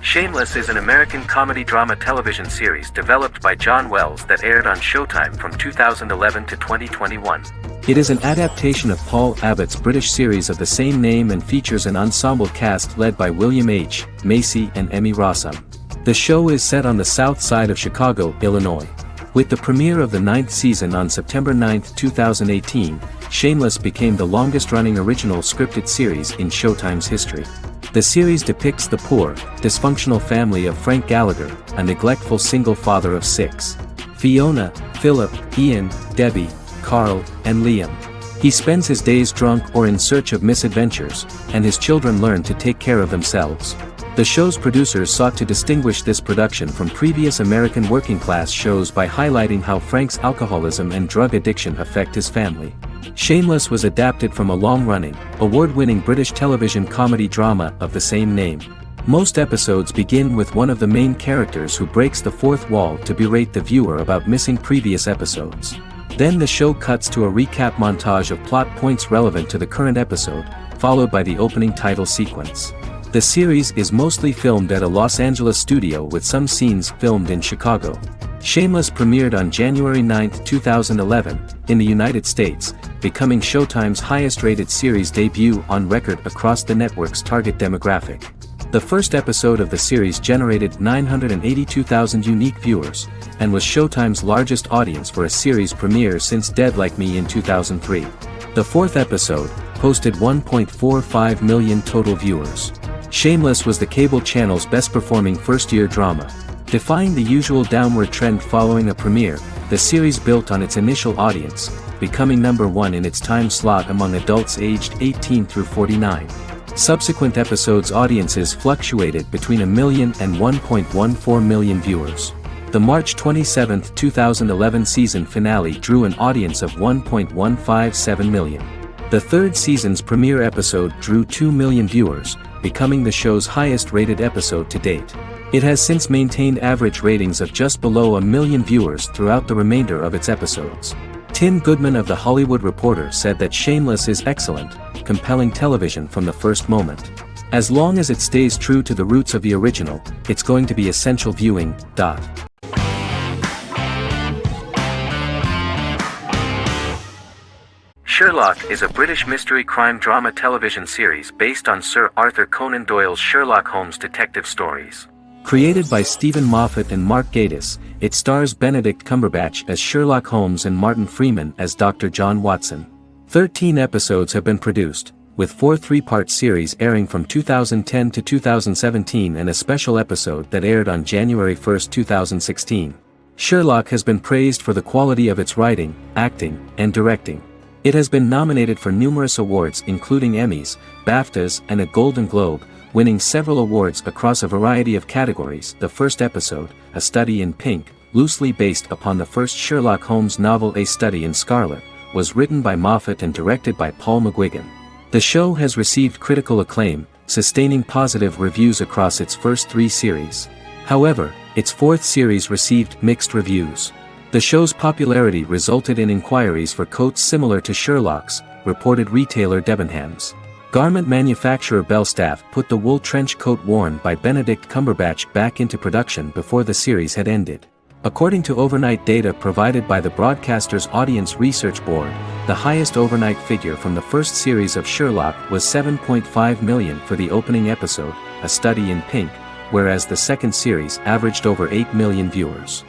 Shameless is an American comedy drama television series developed by John Wells that aired on Showtime from 2011 to 2021. It is an adaptation of Paul Abbott's British series of the same name and features an ensemble cast led by William H. Macy and Emmy Rossum. The show is set on the south side of Chicago, Illinois. With the premiere of the 9th season on September 9, 2018, Shameless became the longest-running original scripted series in Showtime's history. The series depicts the poor, dysfunctional family of Frank Gallagher, a neglectful single father of 6. Fiona, Philip, Ian, Debbie, Carl, and Liam. He spends his days drunk or in search of misadventures, and his children learn to take care of themselves. The show's producers sought to distinguish this production from previous American working-class shows by highlighting how Frank's alcoholism and drug addiction affect his family. Shameless was adapted from a long-running, award-winning British television comedy drama of the same name. Most episodes begin with one of the main characters who breaks the fourth wall to berate the viewer about missing previous episodes. Then the show cuts to a recap montage of plot points relevant to the current episode, followed by the opening title sequence. The series is mostly filmed at a Los Angeles studio with some scenes filmed in Chicago. Shameless premiered on January 9, 2011, in the United States, becoming Showtime's highest-rated series debut on record across the network's target demographic. The first episode of the series generated 982,000 unique viewers, and was Showtime's largest audience for a series premiere since Dead Like Me in 2003. The fourth episode posted 1.45 million total viewers. Shameless was the cable channel's best-performing first-year drama. Defying the usual downward trend following a premiere, the series built on its initial audience, becoming number one in its time slot among adults aged 18 through 49. Subsequent episodes' audiences fluctuated between 1 million and 1.14 million viewers. The March 27, 2011 season finale drew an audience of 1.157 million. The third season's premiere episode drew 2 million viewers, becoming the show's highest-rated episode to date. It has since maintained average ratings of just below 1 million viewers throughout the remainder of its episodes. Tim Goodman of The Hollywood Reporter said that Shameless is excellent, compelling television from the first moment. As long as it stays true to the roots of the original, it's going to be essential viewing. Sherlock is a British mystery crime drama television series based on Sir Arthur Conan Doyle's Sherlock Holmes detective stories. Created by Stephen Moffat and Mark Gatiss, it stars Benedict Cumberbatch as Sherlock Holmes and Martin Freeman as Dr. John Watson. 13 episodes have been produced, with 4 three-part series airing from 2010 to 2017 and a special episode that aired on January 1, 2016. Sherlock has been praised for the quality of its writing, acting, and directing. It has been nominated for numerous awards including Emmys, BAFTAs, and a Golden Globe, winning several awards across a variety of categories. The first episode, A Study in Pink, loosely based upon the first Sherlock Holmes novel A Study in Scarlet, was written by Moffat and directed by Paul McGuigan. The show has received critical acclaim, sustaining positive reviews across its first 3 series. However, its fourth series received mixed reviews. The show's popularity resulted in inquiries for coats similar to Sherlock's, reported retailer Debenhams. Garment manufacturer Belstaff put the wool trench coat worn by Benedict Cumberbatch back into production before the series had ended. According to overnight data provided by the broadcaster's Audience Research Board, the highest overnight figure from the first series of Sherlock was 7.5 million for the opening episode, A Study in Pink, whereas the second series averaged over 8 million viewers.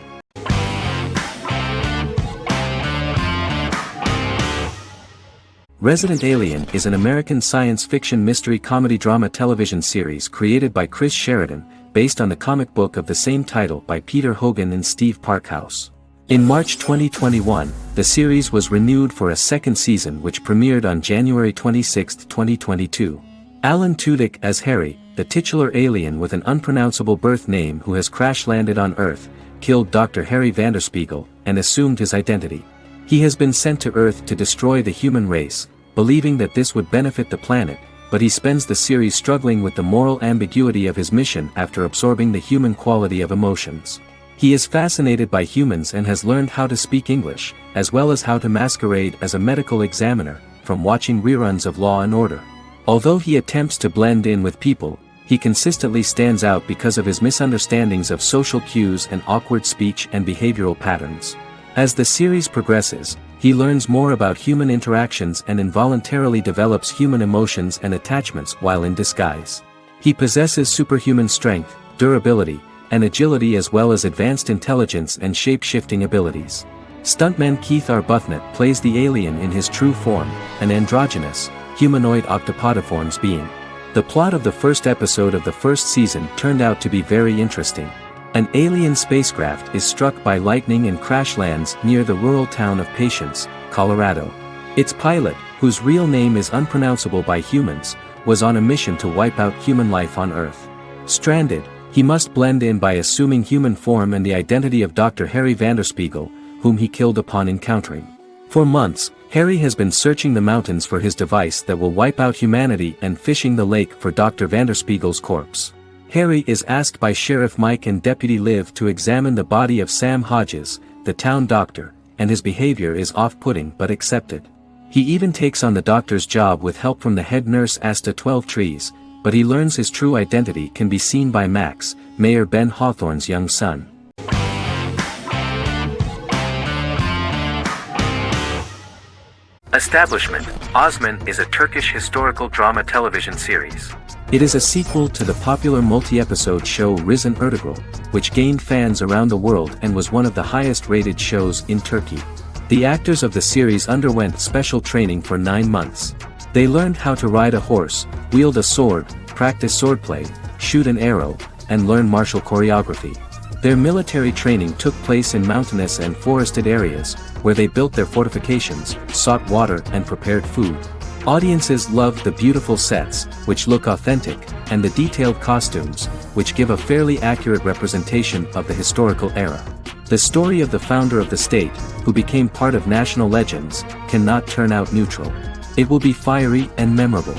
Resident Alien is an American science fiction mystery comedy drama television series created by Chris Sheridan, based on the comic book of the same title by Peter Hogan and Steve Parkhouse. In March 2021, the series was renewed for a second season which premiered on January 26, 2022. Alan Tudyk as Harry, the titular alien with an unpronounceable birth name who has crash-landed on Earth, killed Dr. Harry Vanderspiegel, and assumed his identity. He has been sent to Earth to destroy the human race, believing that this would benefit the planet, but he spends the series struggling with the moral ambiguity of his mission after absorbing the human quality of emotions. He is fascinated by humans and has learned how to speak English, as well as how to masquerade as a medical examiner, from watching reruns of Law & Order. Although he attempts to blend in with people, he consistently stands out because of his misunderstandings of social cues and awkward speech and behavioral patterns. As the series progresses, he learns more about human interactions and involuntarily develops human emotions and attachments while in disguise. He possesses superhuman strength, durability, and agility as well as advanced intelligence and shape-shifting abilities. Stuntman Keith Arbuthnot plays the alien in his true form, an androgynous, humanoid octopodiforms being. The plot of the first episode of the first season turned out to be very interesting. An alien spacecraft is struck by lightning and crash lands near the rural town of Patience, Colorado. Its pilot, whose real name is unpronounceable by humans, was on a mission to wipe out human life on Earth. Stranded, he must blend in by assuming human form and the identity of Dr. Harry Vanderspiegel, whom he killed upon encountering. For months, Harry has been searching the mountains for his device that will wipe out humanity and fishing the lake for Dr. Vanderspiegel's corpse. Harry is asked by Sheriff Mike and Deputy Liv to examine the body of Sam Hodges, the town doctor, and his behavior is off-putting but accepted. He even takes on the doctor's job with help from the head nurse Asta 12trees, but he learns his true identity can be seen by Max, Mayor Ben Hawthorne's young son. Establishment: Osman is a Turkish historical drama television series. It is a sequel to the popular multi-episode show Risen Ertugrul, which gained fans around the world and was one of the highest-rated shows in Turkey. The actors of the series underwent special training for 9 months. They learned how to ride a horse, wield a sword, practice swordplay, shoot an arrow, and learn martial choreography. Their military training took place in mountainous and forested areas, where they built their fortifications, sought water and prepared food. Audiences loved the beautiful sets, which look authentic, and the detailed costumes, which give a fairly accurate representation of the historical era. The story of the founder of the state, who became part of national legends, cannot turn out neutral. It will be fiery and memorable.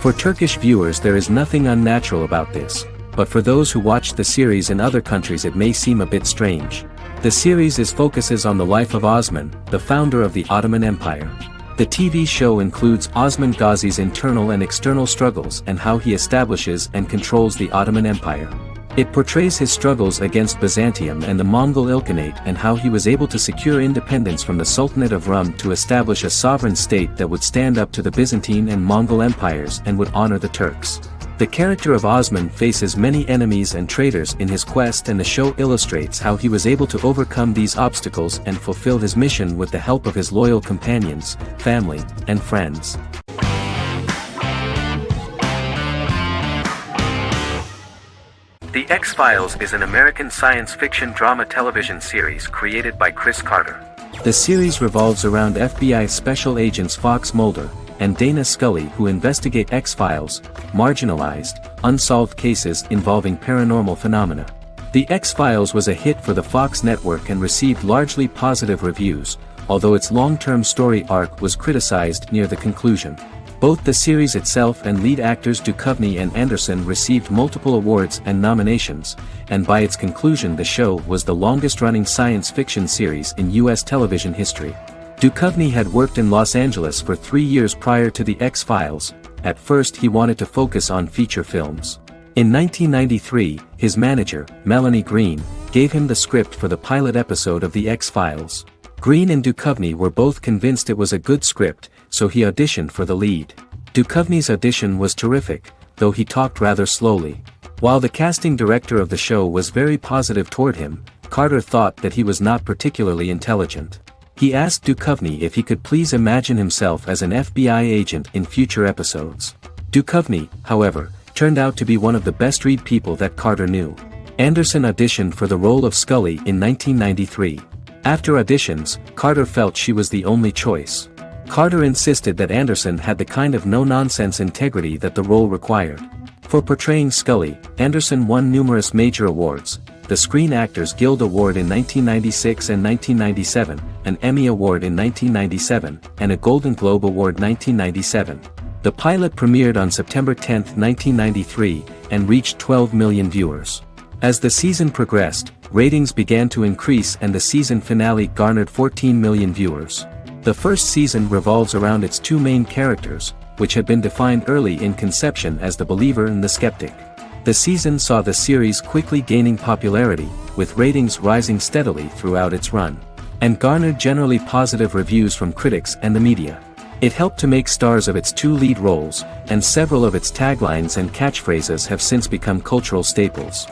For Turkish viewers there is nothing unnatural about this, but for those who watch the series in other countries it may seem a bit strange. The series focuses on the life of Osman, the founder of the Ottoman Empire. The TV show includes Osman Ghazi's internal and external struggles and how he establishes and controls the Ottoman Empire. It portrays his struggles against Byzantium and the Mongol Ilkhanate and how he was able to secure independence from the Sultanate of Rum to establish a sovereign state that would stand up to the Byzantine and Mongol empires and would honor the Turks. The character of Osman faces many enemies and traitors in his quest, and the show illustrates how he was able to overcome these obstacles and fulfill his mission with the help of his loyal companions, family, and friends. The X-Files is an American science fiction drama television series created by Chris Carter. The series revolves around FBI special agents Fox Mulder and Dana Scully, who investigate X-Files, marginalized, unsolved cases involving paranormal phenomena. The X-Files was a hit for the Fox network and received largely positive reviews, although its long-term story arc was criticized near the conclusion. Both the series itself and lead actors Duchovny and Anderson received multiple awards and nominations, and by its conclusion the show was the longest-running science fiction series in U.S. television history. Duchovny had worked in Los Angeles for 3 years prior to The X-Files. At first he wanted to focus on feature films. In 1993, his manager, Melanie Green, gave him the script for the pilot episode of The X-Files. Green and Duchovny were both convinced it was a good script, so he auditioned for the lead. Duchovny's audition was terrific, though he talked rather slowly. While the casting director of the show was very positive toward him, Carter thought that he was not particularly intelligent. He asked Duchovny if he could please imagine himself as an FBI agent in future episodes. Duchovny, however, turned out to be one of the best-read people that Carter knew. Anderson auditioned for the role of Scully in 1993. After auditions, Carter felt she was the only choice. Carter insisted that Anderson had the kind of no-nonsense integrity that the role required. For portraying Scully, Anderson won numerous major awards: the Screen Actors Guild Award in 1996 and 1997, an Emmy Award in 1997, and a Golden Globe Award 1997. The pilot premiered on September 10, 1993, and reached 12 million viewers. As the season progressed, ratings began to increase and the season finale garnered 14 million viewers. The first season revolves around its two main characters, which had been defined early in conception as the believer and the skeptic. The season saw the series quickly gaining popularity, with ratings rising steadily throughout its run, and garnered generally positive reviews from critics and the media. It helped to make stars of its two lead roles, and several of its taglines and catchphrases have since become cultural staples.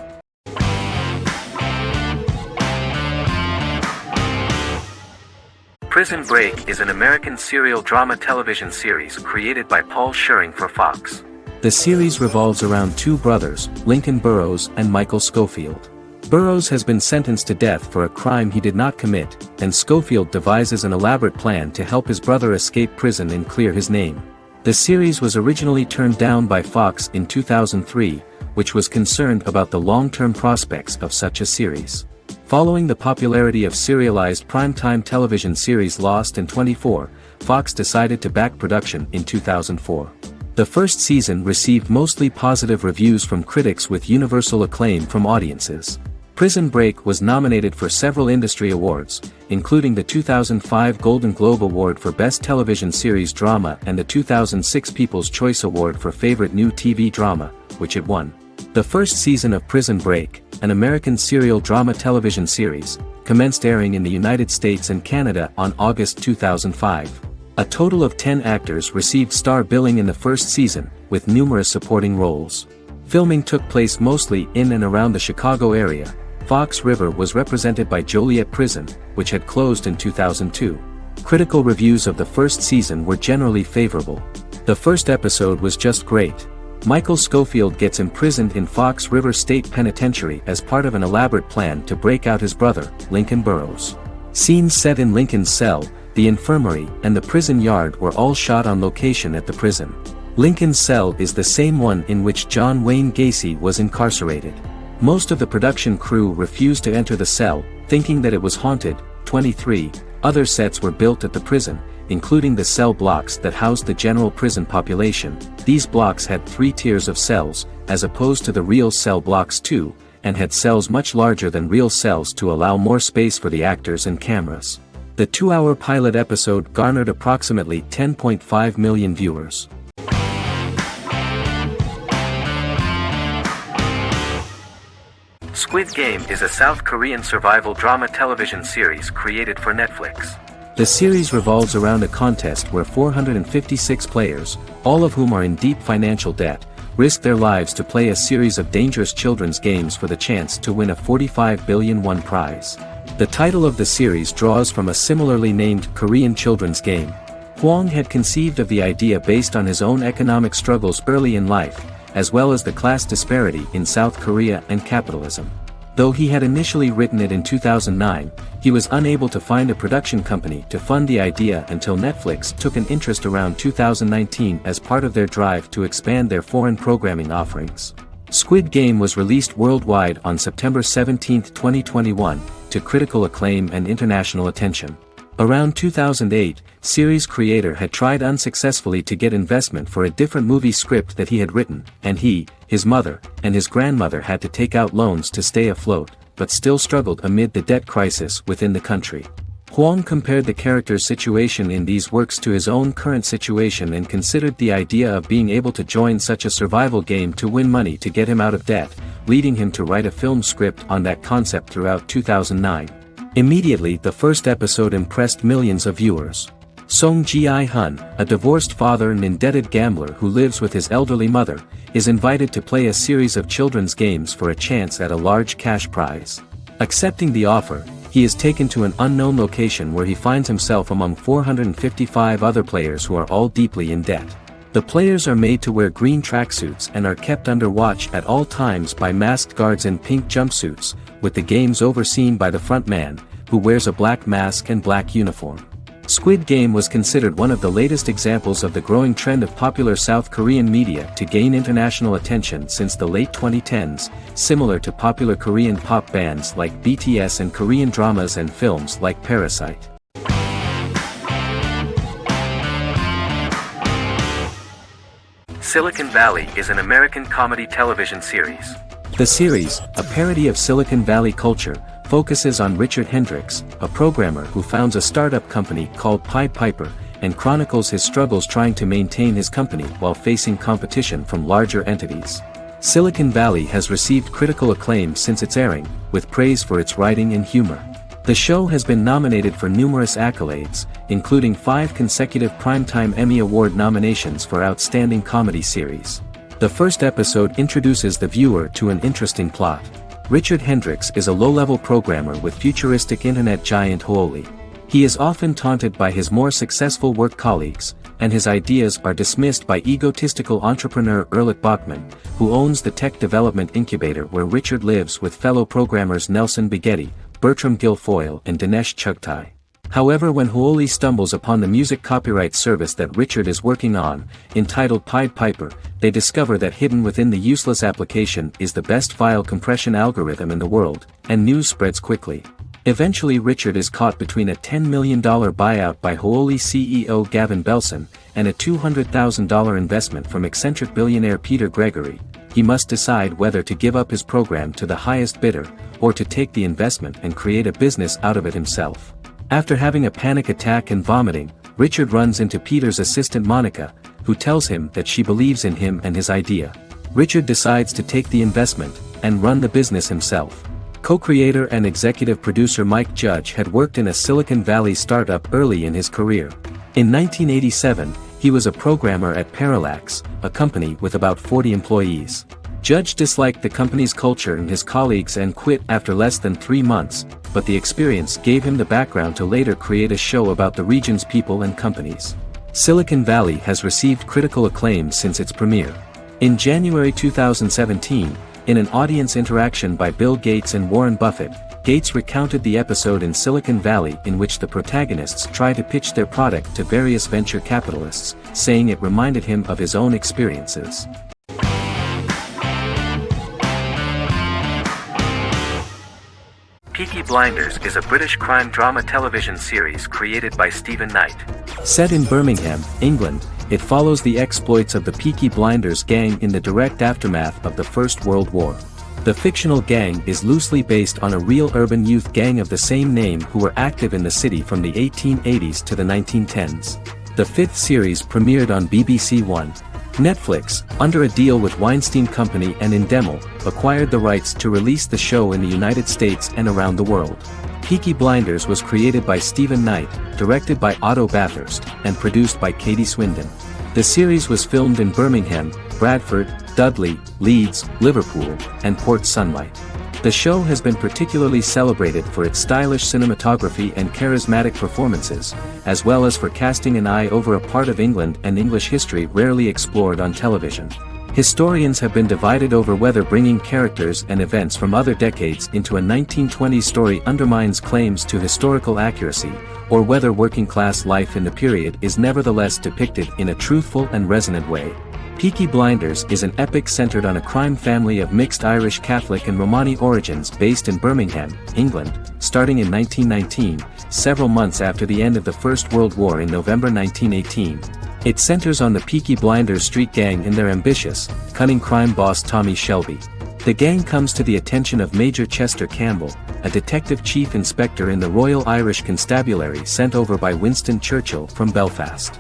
Prison Break is an American serial drama television series created by Paul Schering for Fox. The series revolves around two brothers, Lincoln Burrows and Michael Scofield. Burrows has been sentenced to death for a crime he did not commit, and Scofield devises an elaborate plan to help his brother escape prison and clear his name. The series was originally turned down by Fox in 2003, which was concerned about the long-term prospects of such a series. Following the popularity of serialized primetime television series Lost and 24, Fox decided to back production in 2004. The first season received mostly positive reviews from critics with universal acclaim from audiences. Prison Break was nominated for several industry awards, including the 2005 Golden Globe Award for Best Television Series Drama and the 2006 People's Choice Award for Favorite New TV Drama, which it won. The first season of Prison Break, an American serial drama television series, commenced airing in the United States and Canada on August 2005. A total of 10 actors received star billing in the first season, with numerous supporting roles. Filming took place mostly in and around the Chicago area. Fox River was represented by Joliet Prison, which had closed in 2002. Critical reviews of the first season were generally favorable. The first episode was just great. Michael Scofield gets imprisoned in Fox River State Penitentiary as part of an elaborate plan to break out his brother, Lincoln Burrows. Scenes set in Lincoln's cell, the infirmary, and the prison yard were all shot on location at the prison. Lincoln's cell is the same one in which John Wayne Gacy was incarcerated. Most of the production crew refused to enter the cell, thinking that it was haunted. 23 other sets were built at the prison, including the cell blocks that housed the general prison population. These blocks had 3 tiers of cells, as opposed to the real cell blocks 2, and had cells much larger than real cells to allow more space for the actors and cameras. The 2-hour pilot episode garnered approximately 10.5 million viewers. Squid Game is a South Korean survival drama television series created for Netflix. The series revolves around a contest where 456 players, all of whom are in deep financial debt, risk their lives to play a series of dangerous children's games for the chance to win a 45 billion won prize. The title of the series draws from a similarly named Korean children's game. Hwang had conceived of the idea based on his own economic struggles early in life, as well as the class disparity in South Korea and capitalism. Though he had initially written it in 2009, he was unable to find a production company to fund the idea until Netflix took an interest around 2019 as part of their drive to expand their foreign programming offerings. Squid Game was released worldwide on September 17, 2021, to critical acclaim and international attention. Around 2008, series creator had tried unsuccessfully to get investment for a different movie script that he had written, and he, his mother, and his grandmother had to take out loans to stay afloat, but still struggled amid the debt crisis within the country. Hwang compared the character's situation in these works to his own current situation and considered the idea of being able to join such a survival game to win money to get him out of debt, leading him to write a film script on that concept throughout 2009. Immediately the first episode impressed millions of viewers. Song Ji-hun, a divorced father and indebted gambler who lives with his elderly mother, is invited to play a series of children's games for a chance at a large cash prize. Accepting the offer, he is taken to an unknown location where he finds himself among 455 other players who are all deeply in debt. The players are made to wear green tracksuits and are kept under watch at all times by masked guards in pink jumpsuits, with the games overseen by the front man, who wears a black mask and black uniform. Squid Game was considered one of the latest examples of the growing trend of popular South Korean media to gain international attention since the late 2010s, similar to popular Korean pop bands like BTS and Korean dramas and films like Parasite. Silicon Valley is an American comedy television series. The series, a parody of Silicon Valley culture, focuses on Richard Hendricks, a programmer who founds a startup company called Pied Piper, and chronicles his struggles trying to maintain his company while facing competition from larger entities. Silicon Valley has received critical acclaim since its airing, with praise for its writing and humor. The show has been nominated for numerous accolades, including 5 consecutive Primetime Emmy Award nominations for Outstanding Comedy Series. The first episode introduces the viewer to an interesting plot. Richard Hendricks is a low-level programmer with futuristic internet giant Huoli. He is often taunted by his more successful work colleagues, and his ideas are dismissed by egotistical entrepreneur Erlich Bachman, who owns the tech development incubator where Richard lives with fellow programmers Nelson Bighetti, Bertram Guilfoyle and Dinesh Chugtai. However, when Hooli stumbles upon the music copyright service that Richard is working on, entitled Pied Piper, they discover that hidden within the useless application is the best file compression algorithm in the world, and news spreads quickly. Eventually Richard is caught between a $10 million buyout by Hooli CEO Gavin Belson, and a $200,000 investment from eccentric billionaire Peter Gregory. He must decide whether to give up his program to the highest bidder, or to take the investment and create a business out of it himself. After having a panic attack and vomiting, Richard runs into Peter's assistant Monica, who tells him that she believes in him and his idea. Richard decides to take the investment, and run the business himself. Co-creator and executive producer Mike Judge had worked in a Silicon Valley startup early in his career. In 1987, he was a programmer at Parallax, a company with about 40 employees. Judge disliked the company's culture and his colleagues and quit after less than 3 months, but the experience gave him the background to later create a show about the region's people and companies. Silicon Valley has received critical acclaim since its premiere. In January 2017, in an audience interaction by Bill Gates and Warren Buffett, Gates recounted the episode in Silicon Valley in which the protagonists try to pitch their product to various venture capitalists, saying it reminded him of his own experiences. Peaky Blinders is a British crime drama television series created by Stephen Knight. Set in Birmingham, England, it follows the exploits of the Peaky Blinders gang in the direct aftermath of the First World War. The fictional gang is loosely based on a real urban youth gang of the same name who were active in the city from the 1880s to the 1910s. The 5th series premiered on BBC One. Netflix, under a deal with Weinstein Company and Endemol, acquired the rights to release the show in the United States and around the world. Peaky Blinders was created by Stephen Knight, directed by Otto Bathurst, and produced by Katie Swindon. The series was filmed in Birmingham, Bradford, Dudley, Leeds, Liverpool, and Port Sunlight. The show has been particularly celebrated for its stylish cinematography and charismatic performances, as well as for casting an eye over a part of England and English history rarely explored on television. Historians have been divided over whether bringing characters and events from other decades into a 1920s story undermines claims to historical accuracy, or whether working-class life in the period is nevertheless depicted in a truthful and resonant way. Peaky Blinders is an epic centered on a crime family of mixed Irish Catholic and Romani origins based in Birmingham, England, starting in 1919, several months after the end of the First World War in November 1918. It centers on the Peaky Blinders street gang and their ambitious, cunning crime boss Tommy Shelby. The gang comes to the attention of Major Chester Campbell, a detective chief inspector in the Royal Irish Constabulary sent over by Winston Churchill from Belfast.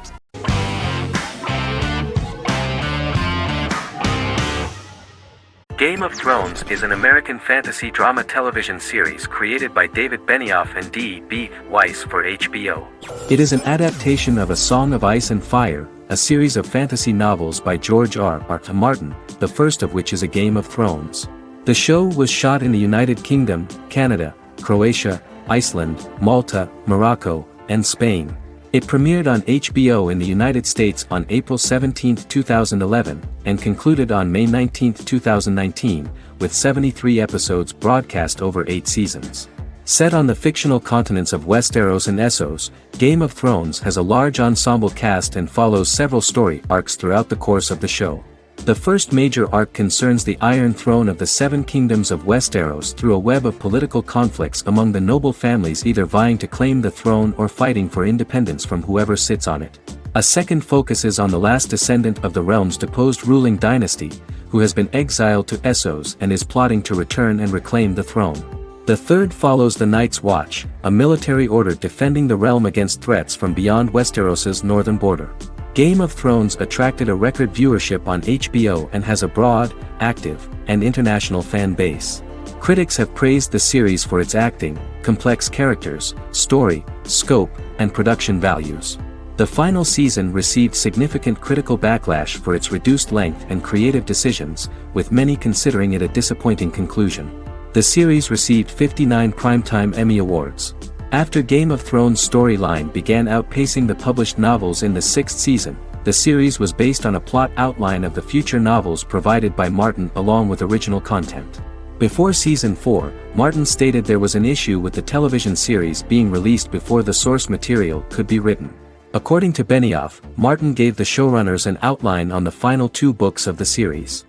Game of Thrones is an American fantasy drama television series created by David Benioff and D.B. Weiss for HBO. It is an adaptation of A Song of Ice and Fire, a series of fantasy novels by George R.R. Martin, the first of which is A Game of Thrones. The show was shot in the United Kingdom, Canada, Croatia, Iceland, Malta, Morocco, and Spain. It premiered on HBO in the United States on April 17, 2011, and concluded on May 19, 2019, with 73 episodes broadcast over 8 seasons. Set on the fictional continents of Westeros and Essos, Game of Thrones has a large ensemble cast and follows several story arcs throughout the course of the show. The first major arc concerns the Iron Throne of the Seven Kingdoms of Westeros through a web of political conflicts among the noble families either vying to claim the throne or fighting for independence from whoever sits on it. A second focuses on the last descendant of the realm's deposed ruling dynasty, who has been exiled to Essos and is plotting to return and reclaim the throne. The third follows the Night's Watch, a military order defending the realm against threats from beyond Westeros's northern border. Game of Thrones attracted a record viewership on HBO and has a broad, active, and international fan base. Critics have praised the series for its acting, complex characters, story, scope, and production values. The final season received significant critical backlash for its reduced length and creative decisions, with many considering it a disappointing conclusion. The series received 59 Primetime Emmy Awards. After Game of Thrones' storyline began outpacing the published novels in the 6th season, the series was based on a plot outline of the future novels provided by Martin along with original content. Before season 4, Martin stated there was an issue with the television series being released before the source material could be written. According to Benioff, Martin gave the showrunners an outline on the final 2 books of the series.